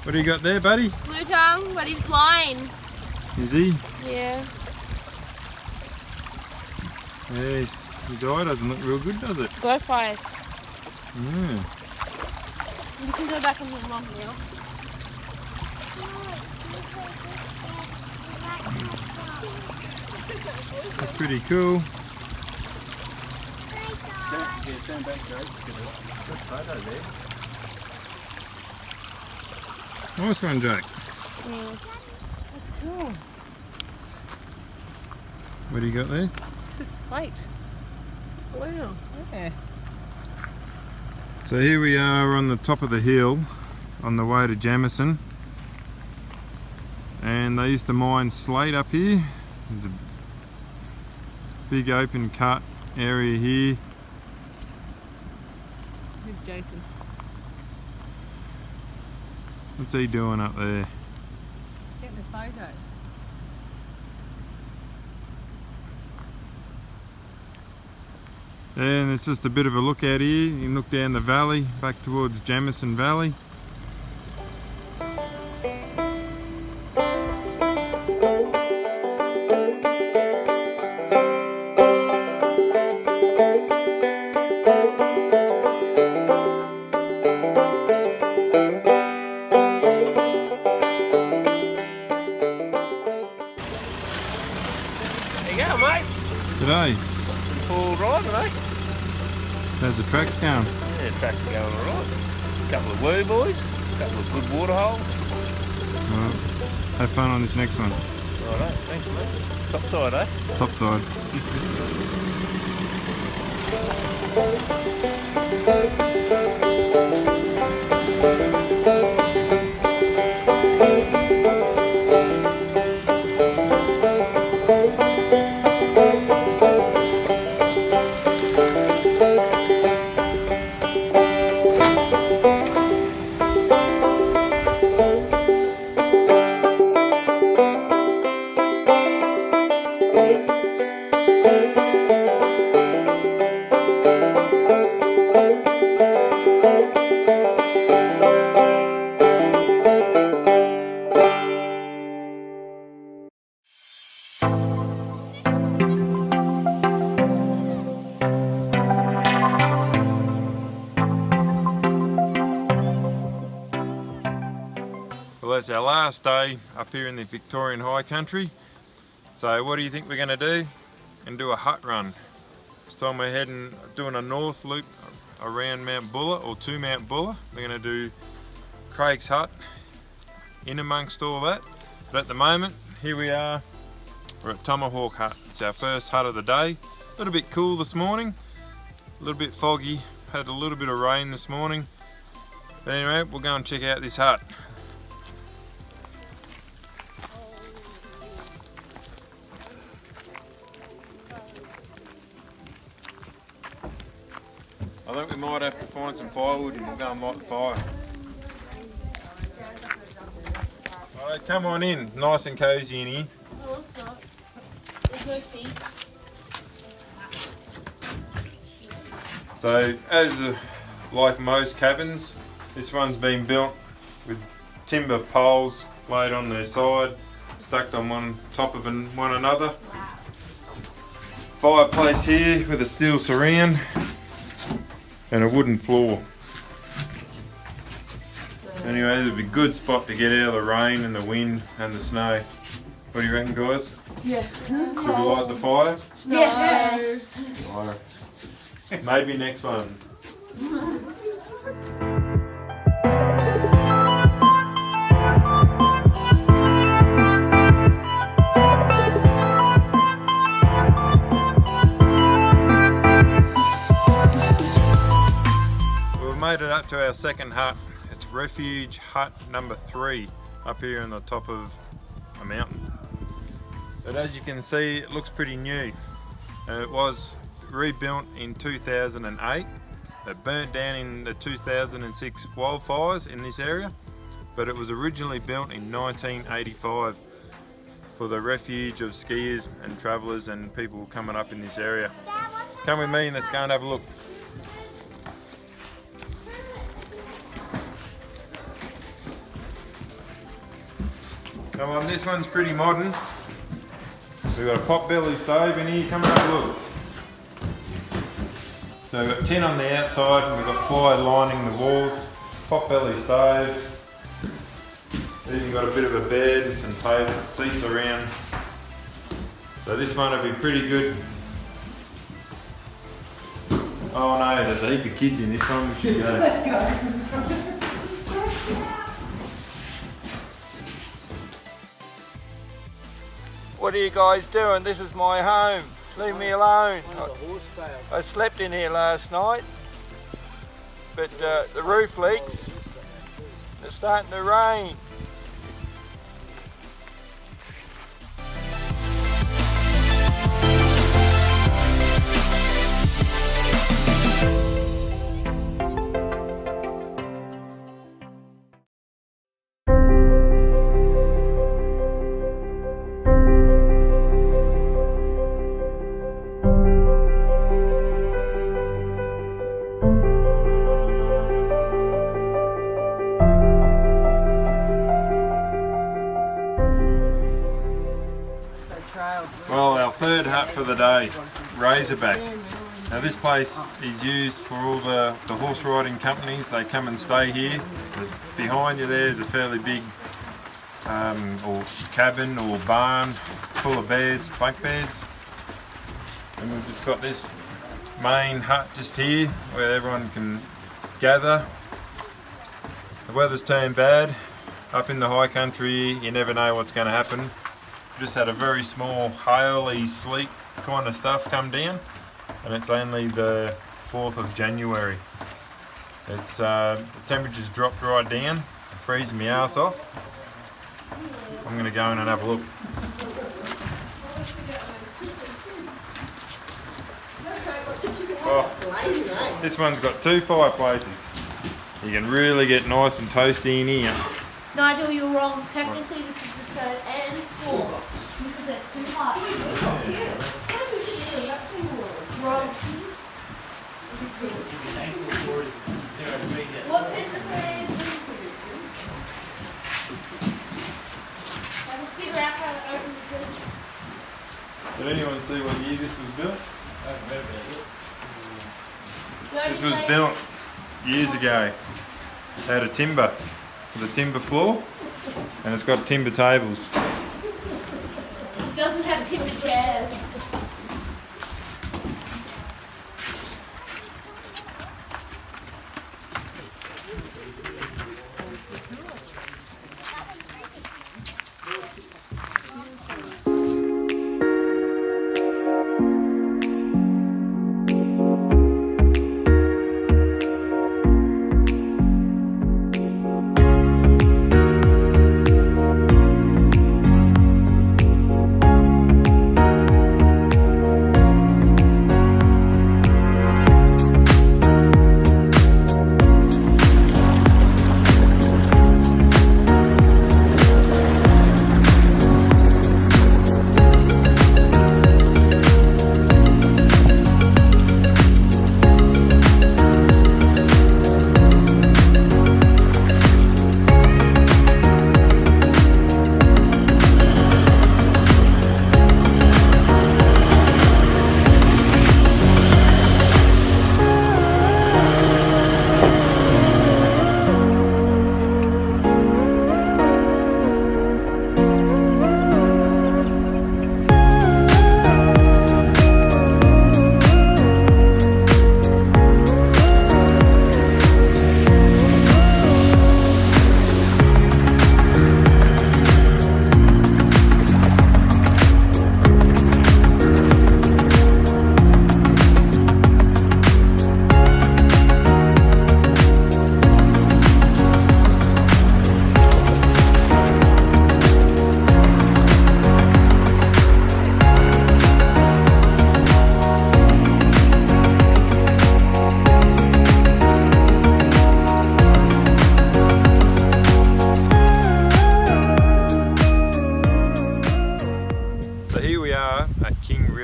What do you got there, buddy? Blue tongue, but he's blind. Is he? Yeah. Yeah, his eye doesn't look real good, does it? Go for it. Yeah. You can go back and look mom now. That's pretty cool. Yeah, turn back, Jake. Good photo there. Nice one, Jake. That's cool. What do you got there? It's just slate. Wow. Yeah. So here we are on the top of the hill on the way to Jamison, and they used to mine slate up here. There's a big open cut area here. Who's Jason? What's he doing up there? Getting a photo. And it's just a bit of a look out here. You can look down the valley back towards Jamison Valley. There you go, mate. G'day. Full ride, mate. How's the tracks going? Yeah, track's going alright. A couple of wee boys, a couple of good water holes. Well, have fun on this next one. Righto, thanks, mate. Top side, eh? Top side. Well, that's our last day up here in the Victorian High Country. So what do you think we're going to do? And do a hut run. This time we're heading, doing a north loop around Mount Buller, or to Mount Buller. We're going to do Craig's hut in amongst all that. But at the moment, here we are, we're at Tomahawk Hut. It's our first hut of the day. A little bit cool this morning, a little bit foggy, had a little bit of rain this morning. But anyway, we'll go and check out this hut. I think we might have to find some firewood and we'll go and light the fire. Alright, come on in, nice and cosy in here. No, it's not. There's no feet. So, as like most cabins, this one's been built with timber poles laid on their side, stacked on one top of one another. Fireplace here with a steel surround and a wooden floor. Anyway, it'll be a good spot to get out of the rain and the wind and the snow. What do you reckon, guys? Yeah. Should we light the fire? Yes. Fire. Maybe next one. We've made it up to our second hut. It's refuge hut number 3 up here on the top of a mountain. But as you can see, it looks pretty new. It was rebuilt in 2008. It burnt down in the 2006 wildfires in this area, but it was originally built in 1985 for the refuge of skiers and travellers and people coming up in this area. Come with me and let's go and have a look. Come on, this one's pretty modern. We've got a pot belly stove in here, come and have a look. So we've got tin on the outside and we've got ply lining the walls. Pot belly stove. Even got a bit of a bed and some table seats around. So this one will be pretty good. Oh no, there's a heap of kids in this one, we should go. Let's go. What are you guys doing? This is my home. Leave me alone. I slept in here last night, but the roof leaks. It's starting to rain. Well, our third hut for the day, Razorback. Now this place is used for all the horse riding companies. They come and stay here. Behind you there's a fairly big or cabin or barn full of beds, bunk beds. And we've just got this main hut just here where everyone can gather. The weather's turned bad. Up in the high country, you never know what's going to happen. Just had a very small haily sleet kind of stuff come down, and it's only the 4th of January. It's the temperature's dropped right down, freezing my ass off. I'm going to go in and have a look. Oh, this one's got 2 fireplaces. You can really get nice and toasty in here. Nigel, you're wrong. Technically, this is the 3rd and 4th because that's too hot. Wrong. What's in the fridge? I will figure out how to open the fridge. Did anyone see what year this was built? This was Thirty built years ago. It had a timber, with a timber floor, and it's got timber tables. It doesn't have timber chairs.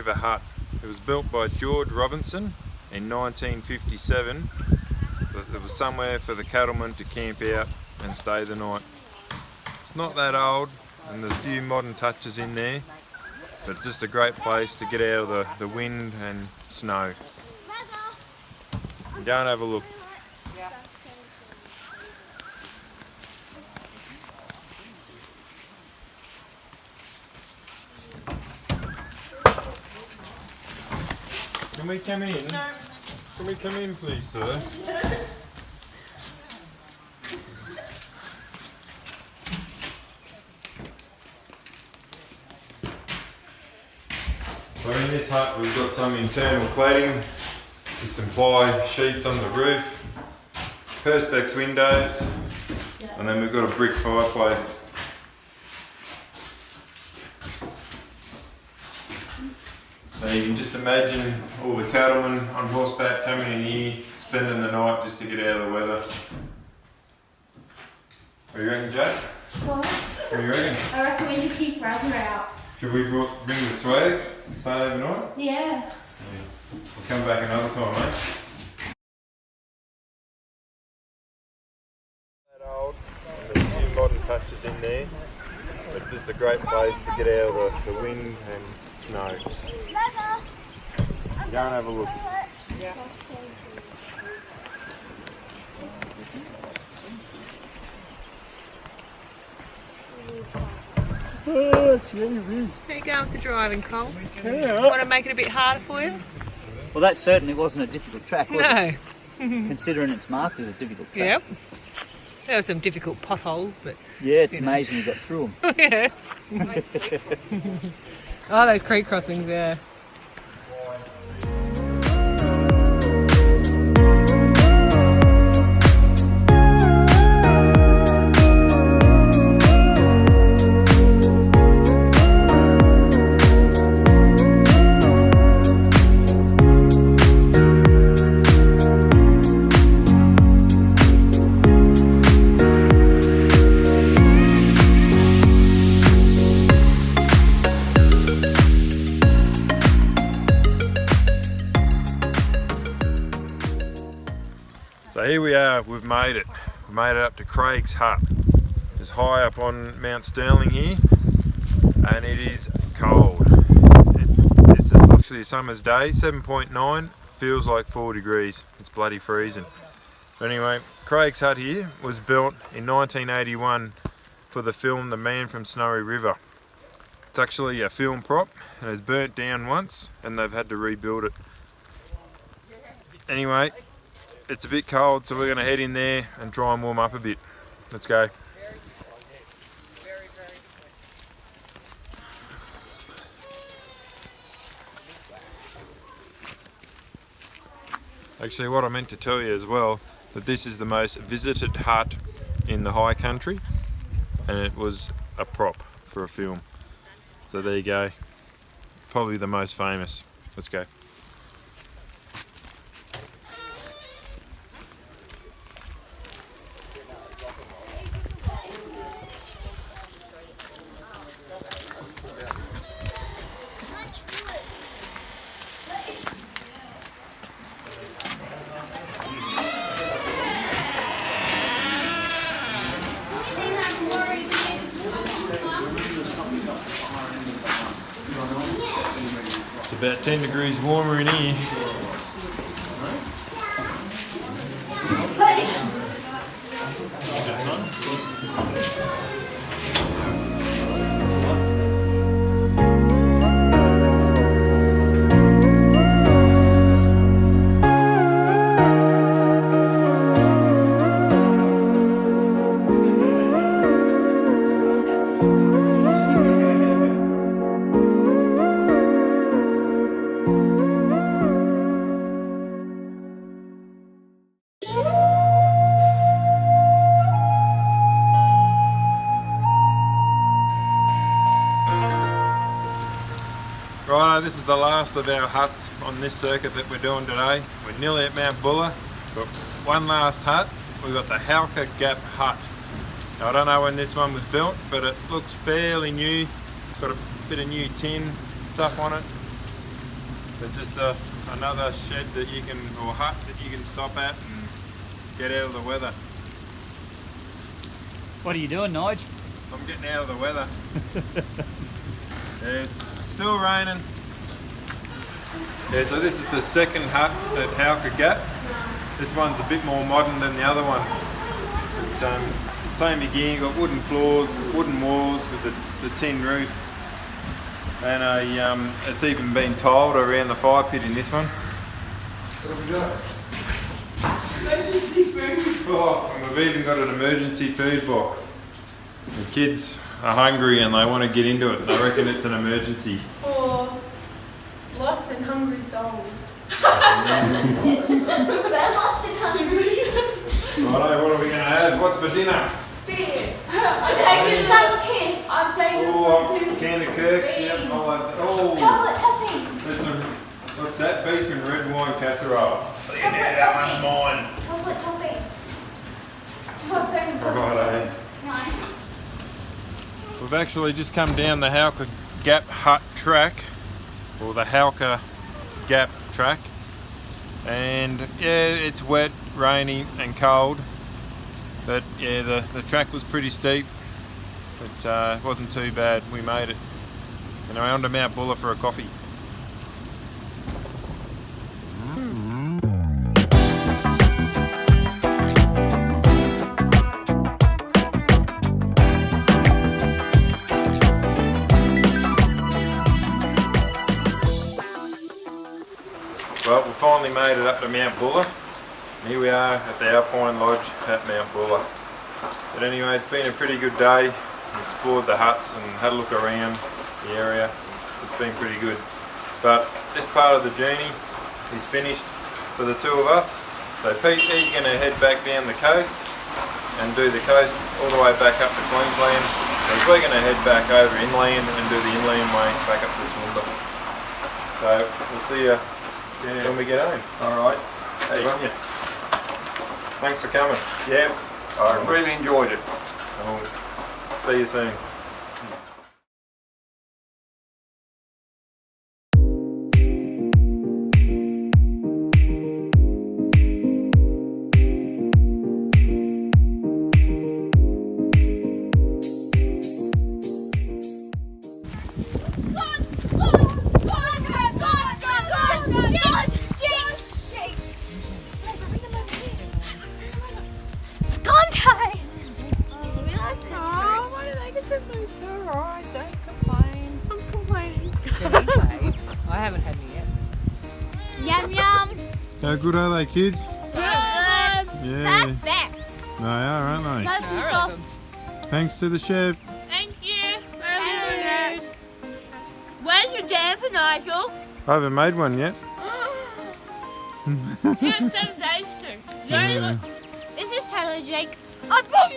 Hut. It was built by George Robinson in 1957. It was somewhere for the cattlemen to camp out and stay the night. It's not that old, and there's a few modern touches in there, but just a great place to get out of the wind and snow. Go and have a look. Can we come in? Can we come in, please, sir? So in this hut we've got some internal cladding with some ply sheets on the roof, perspex windows, and then we've got a brick fireplace. So you can just imagine all the cattlemen on horseback coming in here, spending the night just to get out of the weather. What do you reckon, Jake? What? What do you reckon? I reckon we should keep Razor out. Should we bring the swags and stay overnight? Yeah. We'll come back another time, mate. That old, and there's a few modern touches in there, but just a great place to get out of the wind and snow. Go and have a look. Yeah. Oh, gee, How you going with the driving, Cole? yeah. Want to make it a bit harder for you? Well, that certainly wasn't a difficult track, was No. it? Considering it's marked as a difficult track. Yep. There were some difficult potholes, but Yeah, it's amazing we got through them. yeah. Oh, those creek crossings, yeah. So here we are, we've made it. We've made it up to Craig's hut. It's high up on Mount Sterling here, and it is cold. This is actually a summer's day, 7.9, feels like 4 degrees. It's bloody freezing. But anyway, Craig's hut here was built in 1981 for the film The Man from Snowy River. It's actually a film prop and it's burnt down once and they've had to rebuild it. Anyway, it's a bit cold, so we're going to head in there and try and warm up a bit. Let's go. Actually, what I meant to tell you as well, that this is the most visited hut in the high country, and it was a prop for a film. So there you go. Probably the most famous. Let's go. It's about 10 degrees warmer in here. Righto, this is the last of our huts on this circuit that we're doing today. We're nearly at Mount Buller, but one last hut. We've got the Halka Gap hut. Now, I don't know when this one was built, but it looks fairly new. It's got a bit of new tin stuff on it. But just another shed that you can, or hut that you can stop at and get out of the weather. What are you doing, Nige? I'm getting out of the weather. Yeah, it's still raining. Yeah, so this is the second hut at Howker Gap. This one's a bit more modern than the other one. But, same again, you've got wooden floors, wooden walls with the tin roof. And it's even been tiled around the fire pit in this one. What have we got? Emergency food. Oh, and we've even got an emergency food box. The kids are hungry and they want to get into it. They reckon it's an emergency. For lost and hungry souls. We're lost and hungry. Righto, what are we going to have? What's for dinner? Beer. I'm taking some kiss. I'm taking Oh, some kiss. can of Kirks, yep. Oh, Chocolate topping. there's some, what's that? Beef and red wine casserole. Chocolate That topping. one's mine. Chocolate topping. Righto. No. We've actually just come down the Howker Gap Hut track, or the Howker Gap track, and yeah, it's wet, rainy and cold, but yeah, the track was pretty steep, but it wasn't too bad. We made it. And I'm on to Mount Buller for a coffee. Well, we finally made it up to Mount Buller. Here we are at the Alpine Lodge at Mount Buller. But anyway, it's been a pretty good day. We've explored the huts and had a look around the area. It's been pretty good. But this part of the journey is finished for the two of us. So Pete, he's going to head back down the coast and do the coast all the way back up to Queensland. And we're going to head back over inland and do the inland way back up to Toowoomba. So we'll see you when we get home. Alright. Hey, thanks for coming. Yeah, I really enjoyed it. I'll see you soon. I haven't had any yet. Yum yum. How good are they, kids? Good. Yeah, Perfect. they are, aren't they? Nice and soft. Thanks to the chef. Thank you. Where's your damper, Nigel? I haven't made one yet. You have 7 days to. This is totally Jake. I bought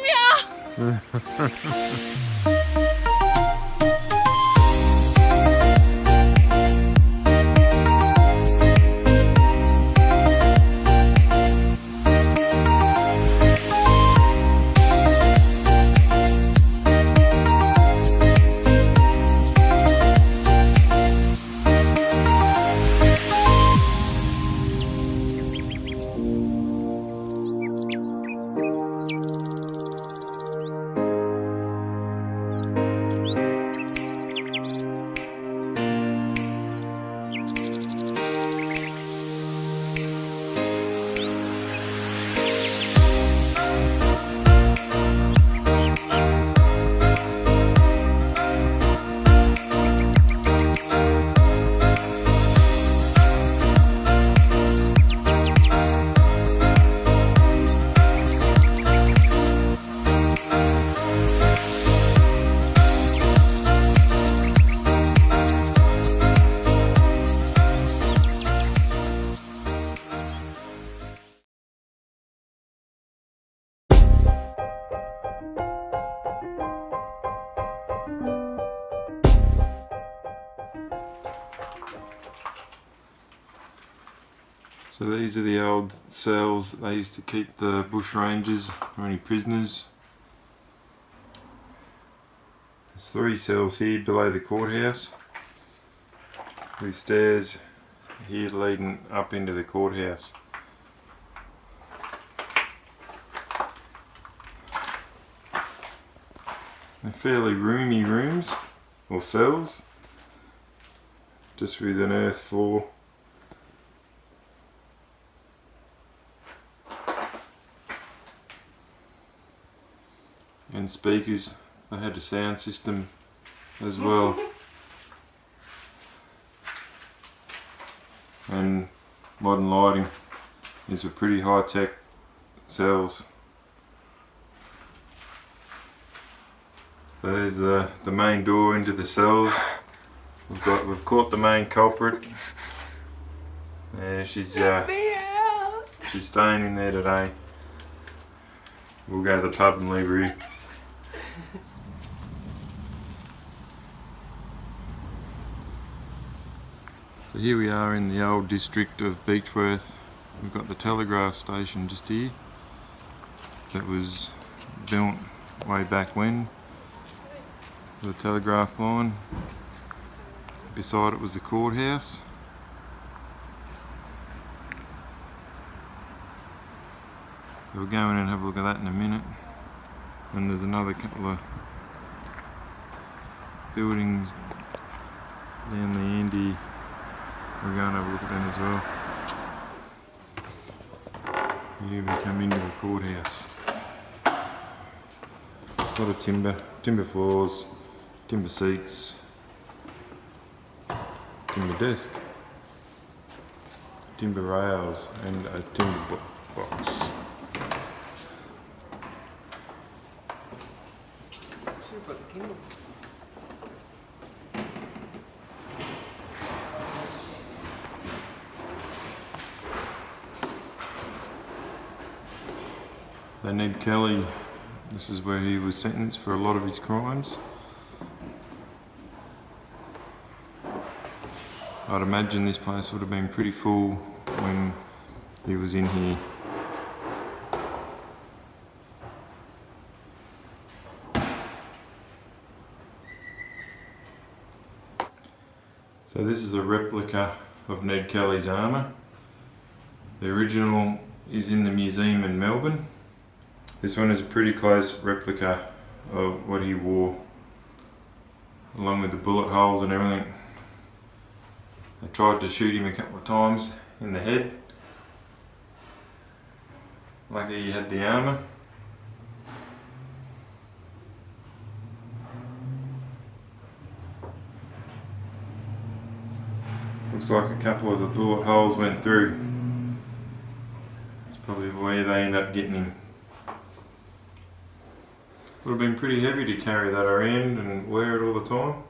So these are the old cells they used to keep the bush rangers or any prisoners. There's 3 cells here below the courthouse with stairs here leading up into the courthouse. They're fairly roomy rooms, or cells, just with an earth floor. And speakers, they had a sound system as well. And modern lighting. These were pretty high-tech cells. So there's the main door into the cells. We've caught the main culprit. Yeah, she's staying in there today. We'll go to the pub and leave her here. So here we are in the old district of Beechworth. We've got the telegraph station just here. That was built way back when. The telegraph line. Beside it was the courthouse. So we'll go in and have a look at that in a minute. And there's another couple of buildings down the end here. We'll go and have a look at them as well. Here we come into the courthouse. A lot of timber floors, timber seats, timber desk, timber rails and a timber box. So Ned Kelly, this is where he was sentenced for a lot of his crimes. I'd imagine this place would have been pretty full when he was in here. So this is a replica of Ned Kelly's armour. The original is in the museum in Melbourne. This one is a pretty close replica of what he wore, along with the bullet holes and everything. They tried to shoot him a couple of times in the head. Lucky he had the armour. Looks like a couple of the bullet holes went through. That's probably where they end up getting him. Would have been pretty heavy to carry that around and wear it all the time.